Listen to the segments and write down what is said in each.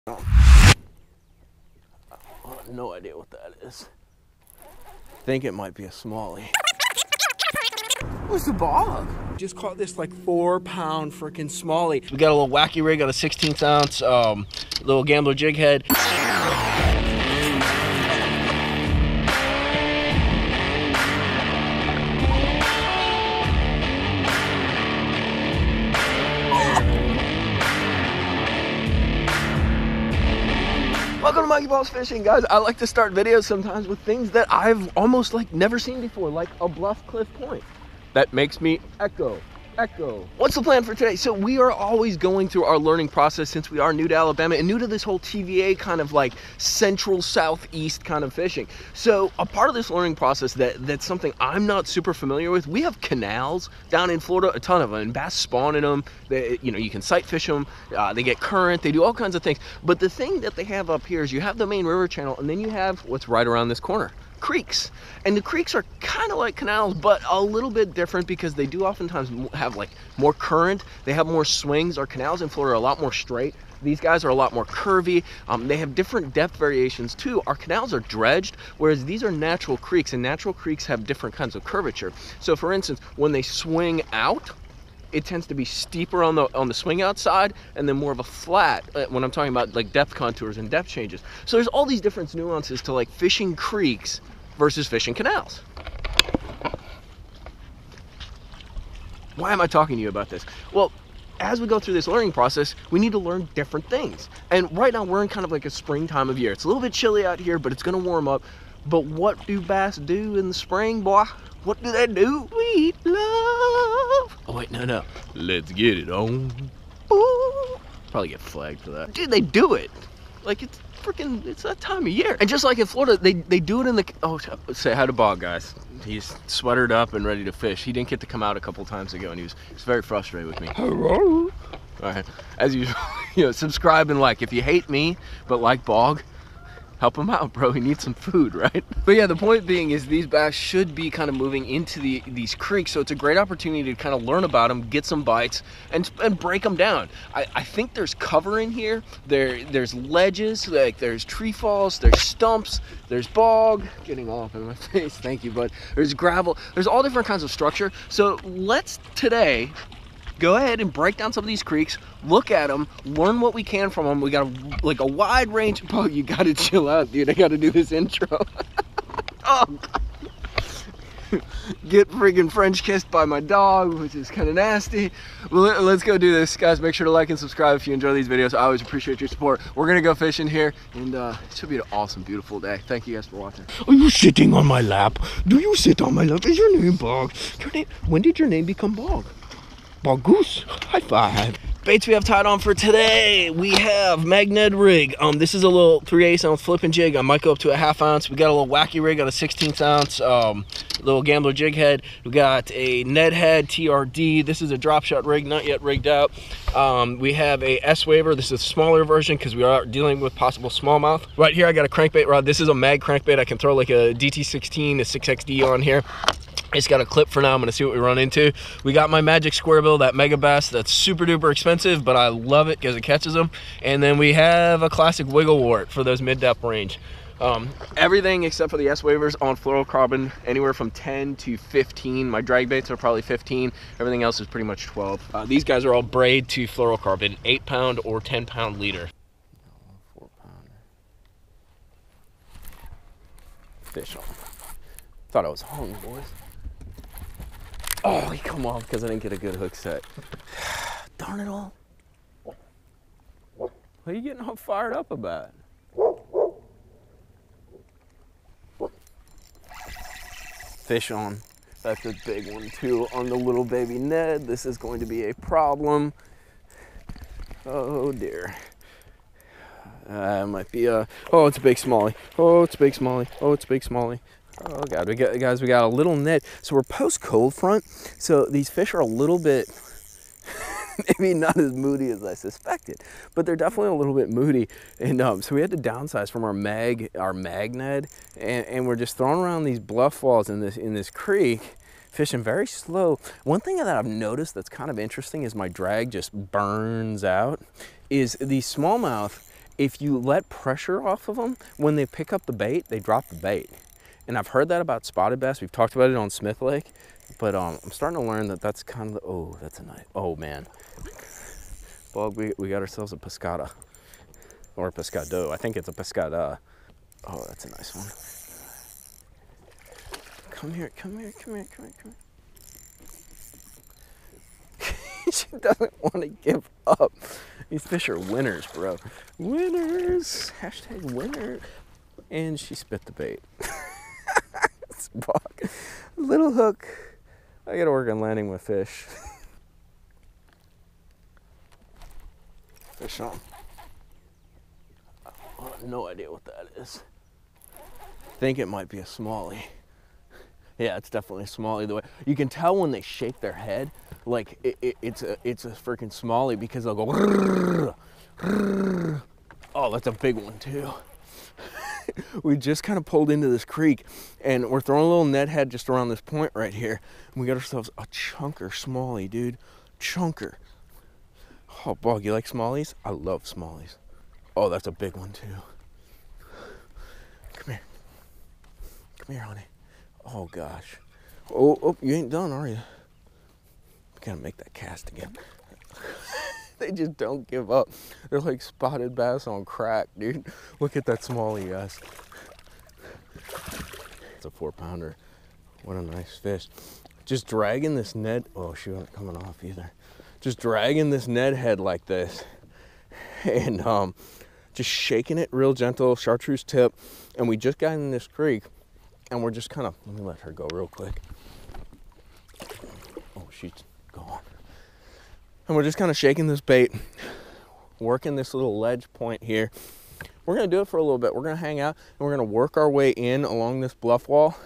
I have no idea what that is. I think it might be a smallie. What's the bog? Just caught this like 4-pound freaking smallie. We got a little wacky rig on a 16th ounce little gambler jig head. Welcome to mikeybalzz Fishing, guys. I like to start videos sometimes with things that I've almost like never seen before, like a bluff cliff point. That makes me echo. What's the plan for today? So we are always going through our learning process since we are new to Alabama and new to this whole TVA kind of like central southeast kind of fishing. So a part of this learning process that's something I'm not super familiar with. We have canals down in Florida, a ton of them, and bass spawn in them. You can sight fish them. They get current. They do all kinds of things. But the thing that they have up here is you have the main river channel, and then you have what's right around this corner. Creeks. And the creeks are kind of like canals, but a little bit different because they do oftentimes have like more current. They have more swings. Our canals in Florida are a lot more straight. These guys are a lot more curvy. They have different depth variations too. Our canals are dredged, whereas these are natural creeks, and natural creeks have different kinds of curvature. So for instance, when they swing out, it tends to be steeper on the swing out side and then more of a flat when I'm talking about like depth contours and depth changes. So there's all these different nuances to like fishing creeks versus fishing canals. Why am I talking to you about this? Well, as we go through this learning process, we need to learn different things. And right now we're in kind of like a spring time of year. It's a little bit chilly out here, but it's gonna warm up. But what do bass do in the spring, boy? What do they do? We love. Oh wait, no. Let's get it on. Ooh. Probably get flagged for that. Dude, they do it. Like it's freaking, it's that time of year. And just like in Florida, they do it in the, oh, say hi to Bog, guys. He's sweatered up and ready to fish. He didn't get to come out a couple times ago and he was very frustrated with me. Hello. All right, as usual, subscribe and like. If you hate me, but like Bog, help him out, bro. He needs some food, right? But yeah, the point being is these bass should be kind of moving into these creeks, so it's a great opportunity to kind of learn about them, get some bites, and break them down. I think there's cover in here. There's ledges, like there's tree falls, there's stumps, there's bog. Getting off in my face, thank you, bud. There's gravel. There's all different kinds of structure. So let's today go ahead and break down some of these creeks, look at them, learn what we can from them. We got a wide range. Oh, you gotta chill out, dude. I gotta do this intro. Oh, get friggin' French kissed by my dog, which is kind of nasty. Well, let's go do this, guys. Make sure to like and subscribe if you enjoy these videos. I always appreciate your support. We're gonna go fishing here, and it should be an awesome, beautiful day. Thank you guys for watching. Are you sitting on my lap? Do you sit on my lap? Is your name Bog? When did your name become Bog? Bog Goose, high five. Baits we have tied on for today, we have magnet rig. This is a little 3/8 ounce flipping jig. I might go up to a 1/2 ounce. We got a little wacky rig on a 16th ounce little gambler jig head. We got a Ned head TRD. This is a drop shot rig, not yet rigged out. We have a S waver. This is a smaller version because we are dealing with possible smallmouth. Right here I got a crankbait rod. This is a mag crankbait. I can throw like a DT16, a 6XD on here. It's got a clip for now. I'm gonna see what we run into. We got my magic square bill, that mega bass that's super duper expensive, but I love it because it catches them. And then we have a classic wiggle wart for those mid-depth range. Everything except for the S waivers on fluorocarbon, anywhere from 10 to 15. My drag baits are probably 15. Everything else is pretty much 12. These guys are all braid to fluorocarbon, 8-pound or 10-pound leader. 4-pounder. Fish on. Thought I was hung, boys. Oh, he come off because I didn't get a good hook set. Darn it all. What are you getting all fired up about? Fish on. That's a big one too on the little baby Ned. This is going to be a problem. Oh dear. Might be a, oh, it's a big smallie. Oh, it's a big smallie. Oh, it's a big smallie. Oh God, we got a little Ned. So we're post cold front, so these fish are a little bit maybe not as moody as I suspected, but they're definitely a little bit moody. And so we had to downsize from our mag Ned, and we're just throwing around these bluff falls in this creek, fishing very slow. One thing that I've noticed that's kind of interesting is my drag just burns out. Is the smallmouth if you let pressure off of them, when they pick up the bait, they drop the bait. And I've heard that about spotted bass. We've talked about it on Smith Lake, but I'm starting to learn that that's kind of the, oh, that's a nice, oh man. Bog, we got ourselves a pescata, or a pescado. I think it's a pescada. Oh, that's a nice one. Come here, come here, come here, come here, come here. She doesn't want to give up. These fish are winners, bro. Winners. Hashtag winner. And she spit the bait. It's Bog. Little hook. I gotta work on landing my fish. Fish on. I have no idea what that is. I think it might be a smallie. Yeah, it's definitely a smallie. The way you can tell when they shake their head, like it's a freaking smallie, because they'll go. Rrr, rrr. Oh, that's a big one too. We just kind of pulled into this creek, and we're throwing a little net head just around this point right here, and we got ourselves a chunker smallie, dude. Chunker. Oh, Bog, you like smallies? I love smallies. Oh, that's a big one too. Come here. Come here, honey. Oh gosh. Oh, you ain't done, are you? Gotta make that cast again. They just don't give up. They're like spotted bass on crack, dude. Look at that smallie, guys. It's a 4-pounder. What a nice fish. Just dragging this Ned, oh, she wasn't coming off either. Just dragging this Ned head like this, and just shaking it real gentle, chartreuse tip, and we just got in this creek, and we're just kind of, let me let her go real quick. Oh, she's gone. And we're just kind of shaking this bait, working this little ledge point here. We're gonna do it for a little bit. We're gonna hang out, and we're gonna work our way in along this bluff wall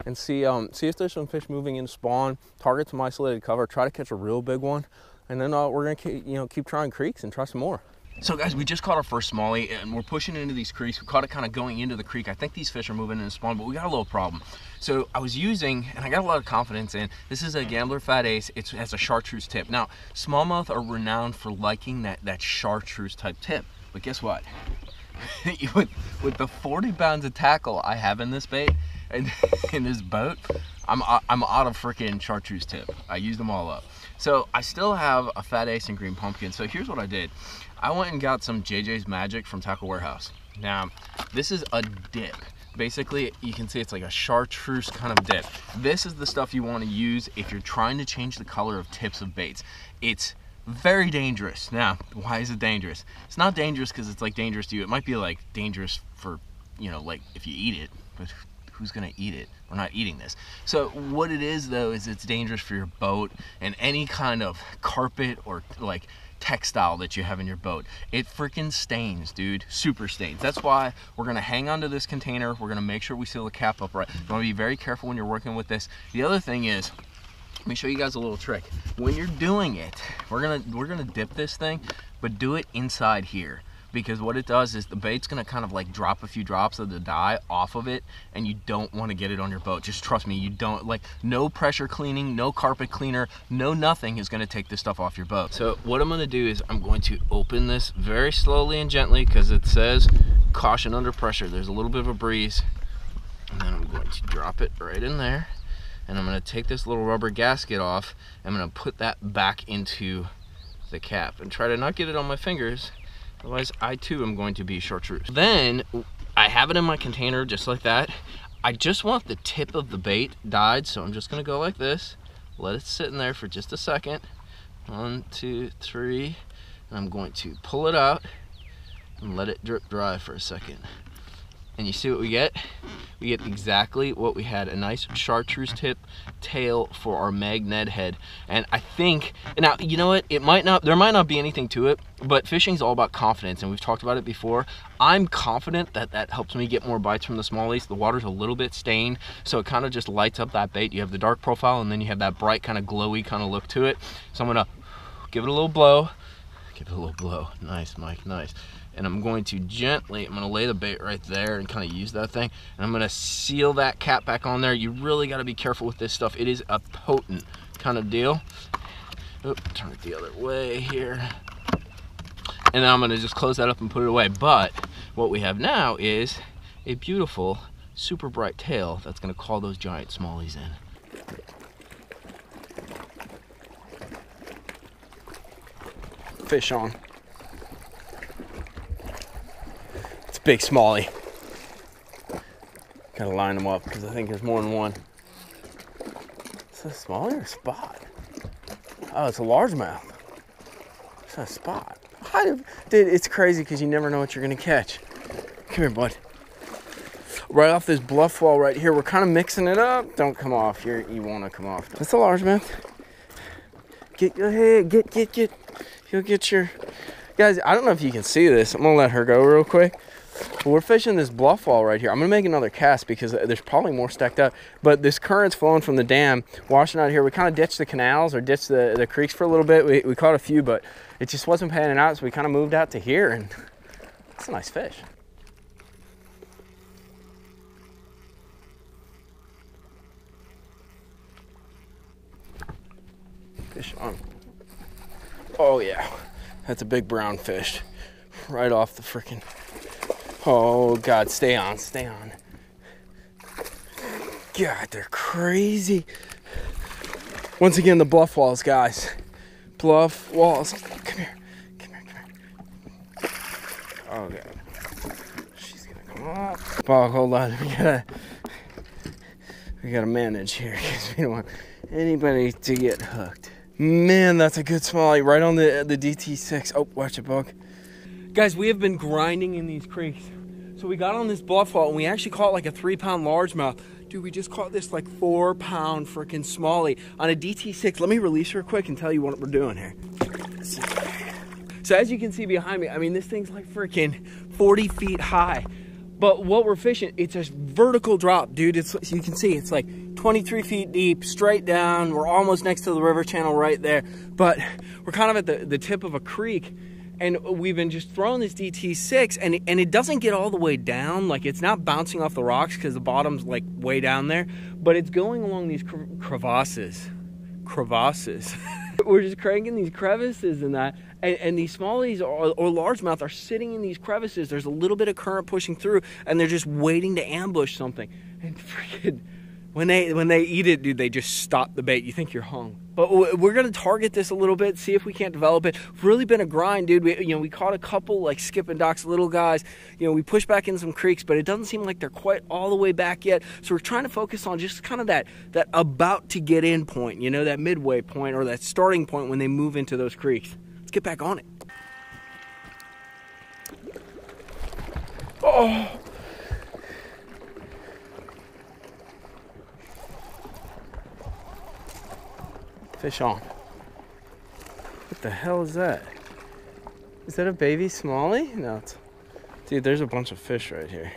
and see if there's some fish moving in spawn, target some isolated cover, try to catch a real big one, and then we're gonna keep trying creeks and try some more. So guys, we just caught our first smallie, and we're pushing into these creeks. We caught it kind of going into the creek. I think these fish are moving in spawn, but we got a little problem. So I was using, and I got a lot of confidence in, this is a Gambler Fat Ace. It has a chartreuse tip. Now, smallmouth are renowned for liking that chartreuse type tip, but guess what? with the 40 pounds of tackle I have in this bait, and in this boat, I'm out of freaking chartreuse tip. I used them all up. So I still have a Fat Ace and green pumpkin. So here's what I did. I went and got some JJ's Magic from Tackle Warehouse. Now, this is a dip. Basically, you can see it's like a chartreuse kind of dip. This is the stuff you want to use if you're trying to change the color of tips of baits. It's very dangerous. Now, why is it dangerous? It's not dangerous because it's like dangerous to you. It might be like dangerous for, you know, like if you eat it, but who's gonna eat it? We're not eating this. So what it is though, is it's dangerous for your boat and any kind of carpet or like textile that you have in your boat. It freaking stains, dude. Super stains. That's why we're gonna hang on to this container. We're gonna make sure we seal the cap up right. You wanna be very careful when you're working with this. The other thing is, let me show you guys a little trick. When you're doing it, we're gonna dip this thing, but do it inside here. Because what it does is the bait's gonna kind of like drop a few drops of the dye off of it, and you don't want to get it on your boat. Just trust me, you don't, like, no pressure cleaning, no carpet cleaner, no nothing is gonna take this stuff off your boat. So what I'm gonna do is I'm going to open this very slowly and gently, because it says caution under pressure. There's a little bit of a breeze, and then I'm going to drop it right in there, and I'm gonna take this little rubber gasket off. I'm gonna put that back into the cap and try to not get it on my fingers. Otherwise, I too am going to be chartreuse. Then, I have it in my container just like that. I just want the tip of the bait dyed, so I'm just gonna go like this. Let it sit in there for just a second. 1, 2, 3. And I'm going to pull it out and let it drip dry for a second. And you see what we get? We get exactly what we had, a nice chartreuse tip tail for our magnet head. And I think, now, you know what? It might not, there might not be anything to it, but fishing is all about confidence, and we've talked about it before. I'm confident that that helps me get more bites from the smallies. The water's a little bit stained, so it kind of just lights up that bait. You have the dark profile, and then you have that bright kind of glowy kind of look to it. So I'm gonna give it a little blow. Give it a little blow. Nice, Mike, nice. And I'm going to gently, I'm gonna lay the bait right there and kind of use that thing. And I'm gonna seal that cap back on there. You really gotta be careful with this stuff. It is a potent kind of deal. Oop, turn it the other way here. and then I'm gonna just close that up and put it away. But what we have now is a beautiful, super bright tail that's gonna call those giant smallies in. Fish on. It's a big smallie. Gotta line them up because I think there's more than one. Is that a smallie or a spot? Oh, it's a largemouth. It's a spot. Dude, it's crazy because you never know what you're gonna catch. Come here, bud. Right off this bluff wall right here, we're kind of mixing it up. Don't come off. You wanna come off. That's a largemouth. Go ahead, get. You'll get your... Guys, I don't know if you can see this. I'm gonna let her go real quick. But we're fishing this bluff wall right here. I'm gonna make another cast because there's probably more stacked up. But this current's flowing from the dam, washing out here. We kind of ditched the canals or ditched the creeks for a little bit. We caught a few, but it just wasn't panning out, so we kind of moved out to here, and it's a nice fish. Fish on. Oh yeah, that's a big brown fish. Right off the freaking... Oh God, stay on. God, they're crazy. Once again, the bluff walls, guys. Bluff walls. Come here. Oh God. She's gonna come up. Oh, hold on. We gotta manage here because we don't want anybody to get hooked. Man, that's a good smallie right on the DT6. Oh, watch it, bug. Guys, we have been grinding in these creeks. So we got on this bluff wall and we actually caught like a 3-pound largemouth. Dude, we just caught this like 4-pound freaking smallie on a DT6. Let me release her quick and tell you what we're doing here. So as you can see behind me, I mean, this thing's like freaking 40 feet high. But what we're fishing, it's a vertical drop, dude. It's, you can see, it's like 23 feet deep, straight down. We're almost next to the river channel right there. But we're kind of at the tip of a creek. And we've been just throwing this DT6, and it doesn't get all the way down. Like, it's not bouncing off the rocks because the bottom's like way down there. But it's going along these crevasses. We're just cranking these crevices and that. And these smallies or largemouth are sitting in these crevices. There's a little bit of current pushing through, and they're just waiting to ambush something. And freaking, when they eat it, dude, they just stop the bait. You think you're hung. But we're gonna target this a little bit, see if we can't develop it. Really been a grind, dude. We caught a couple like skip and docks, little guys. We pushed back in some creeks, but it doesn't seem like they're quite all the way back yet. So we're trying to focus on just kind of that about to get in point, that midway point or that starting point when they move into those creeks. Let's get back on it. Oh. Fish on. What the hell is that? Is that a baby smallie? No, it's... Dude, there's a bunch of fish right here.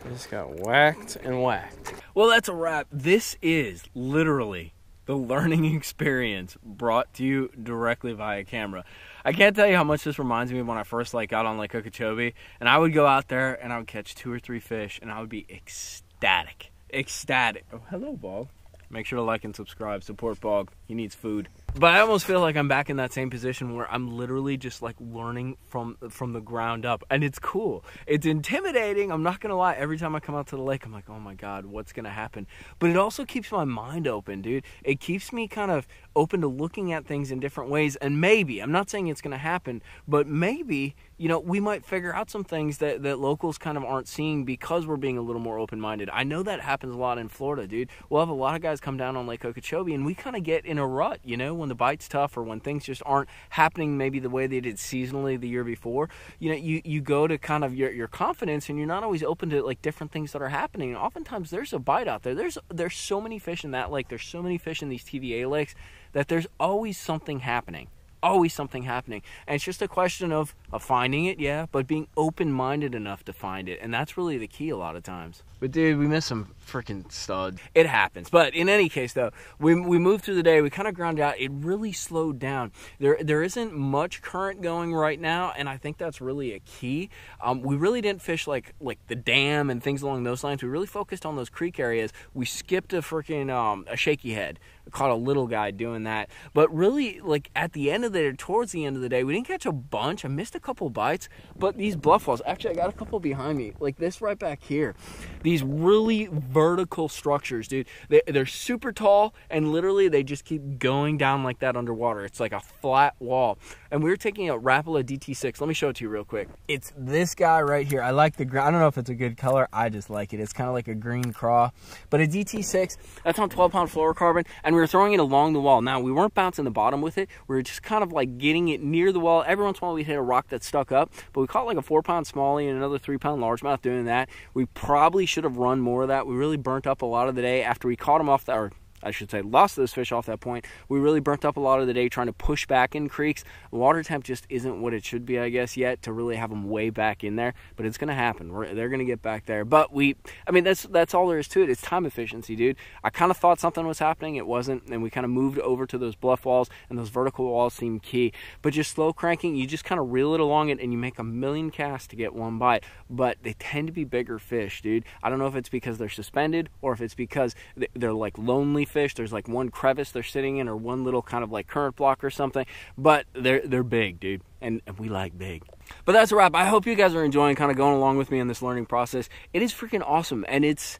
I just got whacked and whacked. Well, that's a wrap. This is literally the learning experience brought to you directly via camera. I can't tell you how much this reminds me of when I first got on Lake Okeechobee, and I would go out there and I would catch 2 or 3 fish and I would be ecstatic. Oh, hello, Bob. Make sure to like and subscribe. Support Bog. He needs food. But I almost feel like I'm back in that same position where I'm literally just like learning from the ground up. And it's cool. It's intimidating. I'm not going to lie. Every time I come out to the lake, I'm like, oh my God, what's going to happen? But it also keeps my mind open, dude. It keeps me kind of open to looking at things in different ways. And maybe, I'm not saying it's going to happen, but maybe, we might figure out some things that locals kind of aren't seeing because we're being a little more open-minded. I know that happens a lot in Florida, dude. We'll have a lot of guys come down on Lake Okeechobee and we kind of get in a rut, when the bite's tough or when things just aren't happening maybe the way they did seasonally the year before. You go to kind of your confidence and you're not always open to like different things that are happening. And oftentimes there's a bite out there. There's so many fish in that lake. There's so many fish in these TVA lakes that there's always something happening. Always something happening. And it's just a question of finding it, yeah, but being open-minded enough to find it. And that's really the key a lot of times. But dude, we missed some freaking studs. It happens. But in any case though, we moved through the day, we kind of ground out. It really slowed down. There isn't much current going right now, and I think that's really a key. We really didn't fish like the dam and things along those lines. We really focused on those creek areas. We skipped a freaking a shaky head. Caught a little guy doing that. But really, like at the end of there towards the end of the day. We didn't catch a bunch. I missed a couple bites, but these bluff walls, actually I got a couple behind me, like this right back here. These really vertical structures, dude. They're super tall, and literally they just keep going down like that underwater. It's like a flat wall. And we were taking a Rapala DT6. Let me show it to you real quick. It's this guy right here. I like the green. I don't know if it's a good color. I just like it. It's kind of like a green craw. But a DT6, that's on 12-pound fluorocarbon, and we were throwing it along the wall. Now, we weren't bouncing the bottom with it. We were just kind of like getting it near the wall. Every once in a while, we'd hit a rock that stuck up, but we caught like a 4-pound smallie and another 3-pound largemouth doing that. We probably should have run more of that. We really burnt up a lot of the day after we caught them off the, or I should say, lost those fish off that point. We really burnt up a lot of the day trying to push back in creeks. The water temp just isn't what it should be, I guess, yet to really have them way back in there. But it's going to happen. They're going to get back there. But I mean, that's all there is to it. It's time efficiency, dude. I kind of thought something was happening. It wasn't. And we kind of moved over to those bluff walls, and those vertical walls seem key. But just slow cranking, you just kind of reel it along it, and you make a million casts to get one bite. But they tend to be bigger fish, dude. I don't know if it's because they're suspended or if it's because they're like lonely fish. There's like one crevice they're sitting in or one little kind of like current block or something, but they're big, dude, and we like big. But that's a wrap. I hope you guys are enjoying kind of going along with me in this learning process. It is freaking awesome, and it's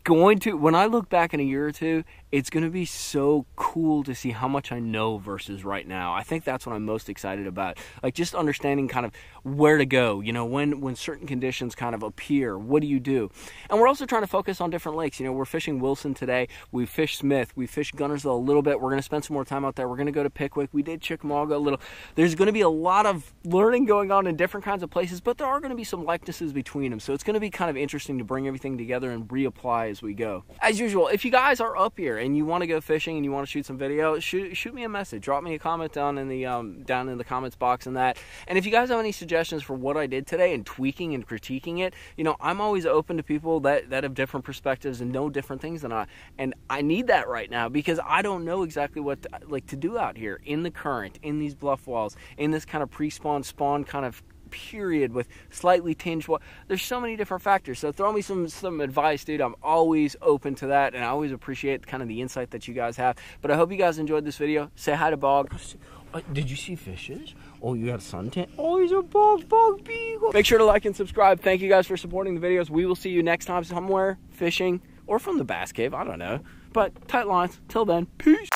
going to, when I look back in a year or two, it's going to be so cool to see how much I know versus right now. I think that's what I'm most excited about. Like just understanding kind of where to go, you know, when certain conditions kind of appear, what do you do? And we're also trying to focus on different lakes. You know, we're fishing Wilson today. We fished Smith. We fished Gunnersville a little bit. We're going to spend some more time out there. We're going to go to Pickwick. We did Chickamauga a little. There's going to be a lot of learning going on in different kinds of places, but there are going to be some likenesses between them. So it's going to be kind of interesting to bring everything together and reapply as we go. As usual, if you guys are up here and you want to go fishing and you want to shoot some video, shoot me a message. Drop me a comment down in the comments box and that. And if you guys have any suggestions for what I did today and tweaking and critiquing it, you know, I'm always open to people that have different perspectives and know different things than I. And I need that right now because I don't know exactly what to do out here in the current, in these bluff walls, in this kind of pre-spawn, spawn kind of period with slightly tinged water. There's so many different factors, so throw me some advice, dude. I'm always open to that, and I always appreciate kind of the insight that you guys have. But I hope you guys enjoyed this video. Say hi to Bog. Did you see fishes? Oh, you got suntan. Oh, he's a bog beagle. Make sure to like and subscribe. Thank you guys for supporting the videos. We will see you next time somewhere fishing or from the bass cave. I don't know, but tight lines. Till then, peace.